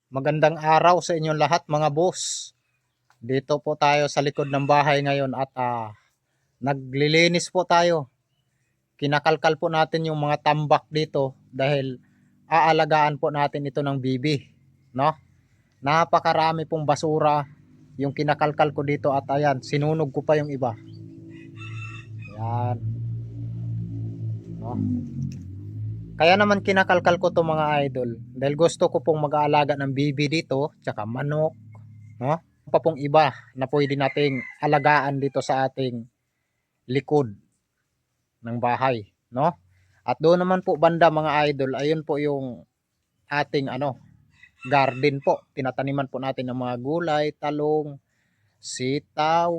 Magandang araw sa inyong lahat mga boss. Dito po tayo sa likod ng bahay ngayon at naglilinis po tayo. Kinakalkal po natin yung mga tambak dito dahil aalagaan po natin ito ng bibi, no? Napakarami pong basura yung kinakalkal ko dito at ayan, sinunog ko pa yung iba. Ayan, no? Kaya naman kinakalkal ko to mga idol dahil gusto ko pong mag-aalaga ng bibi dito, tsaka manok, no? Pa pong iba na pwede nating alagaan dito sa ating likod ng bahay, no? At doon naman po banda mga idol, ayun po yung ating garden po. Tinataniman po natin ng mga gulay, talong, sitaw,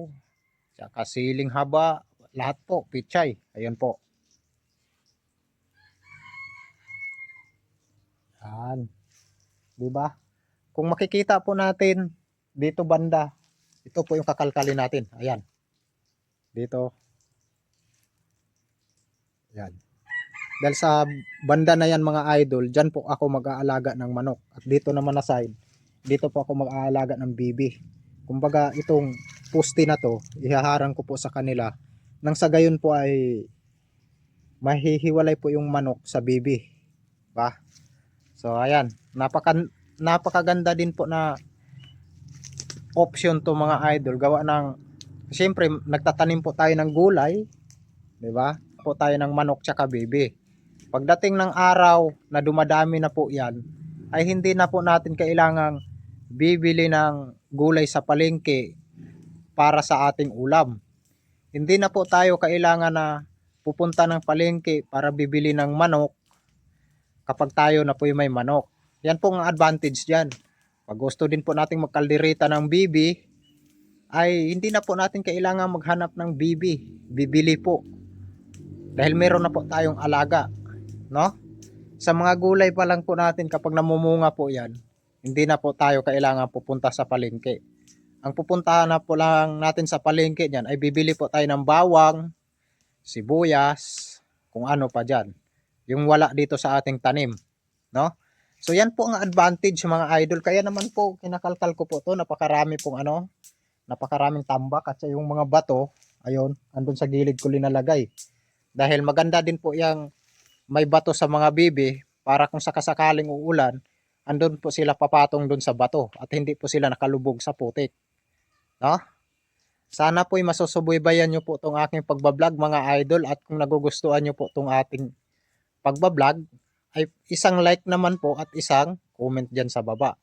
saka siling haba, lahat po, pichay. Ayun po. Yan, 'di ba? Kung makikita po natin dito banda, ito po yung kakalkalin natin. Ayan. Dito. Yan. Dahil sa banda na yan mga idol, dyan po ako mag-aalaga ng manok. At dito naman na side, dito po ako mag-aalaga ng bibi. Kumbaga itong poste na to, ihaharang ko po sa kanila. Nang sa gayon po ay mahihiwalay po yung manok sa bibi. Ba? So ayan, napakaganda din po na option to mga idol. Gawa ng, siyempre nagtatanim po tayo ng gulay, di ba? Po tayo ng manok tsaka bibi. Pagdating ng araw na dumadami na po yan, ay hindi na po natin kailangang bibili ng gulay sa palengke para sa ating ulam. Hindi na po tayo kailangan na pupunta ng palengke para bibili ng manok kapag tayo na po may manok. Yan po ang advantage dyan. Pag gusto din po nating magkaldereta ng bibi, ay hindi na po natin kailangan maghanap ng bibi. Bibili po. Dahil meron na po tayong alaga. No? Sa mga gulay pa lang po natin kapag namumunga po yan, hindi na po tayo kailangan pupunta sa palengke. Ang pupuntahan na po lang natin sa palengke niyan ay bibili po tayo ng bawang, sibuyas, kung ano pa dyan. Yung wala dito sa ating tanim. No? So yan po ang advantage mga idol. Kaya naman po kinakalkal ko po to. Napakarami pong napakaraming tambak at yung mga bato, ayun, andun sa gilid ko linalagay. Dahil maganda din po yung may bato sa mga bibi para kung sakasakaling uulan, andun po sila papatong dun sa bato at hindi po sila nakalubog sa putik. No? Sana po'y masusubaybayan nyo po itong aking pagbablog mga idol at kung nagugustuhan nyo po itong ating pagbablog, ay isang like naman po at isang comment dyan sa baba.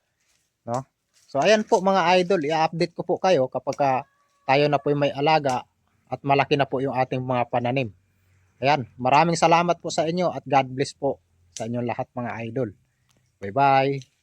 No? So ayan po mga idol, i-update ko po kayo kapag tayo na po'y may alaga at malaki na po yung ating mga pananim. Ayan, maraming salamat po sa inyo at God bless po sa inyong lahat mga idol. Bye-bye.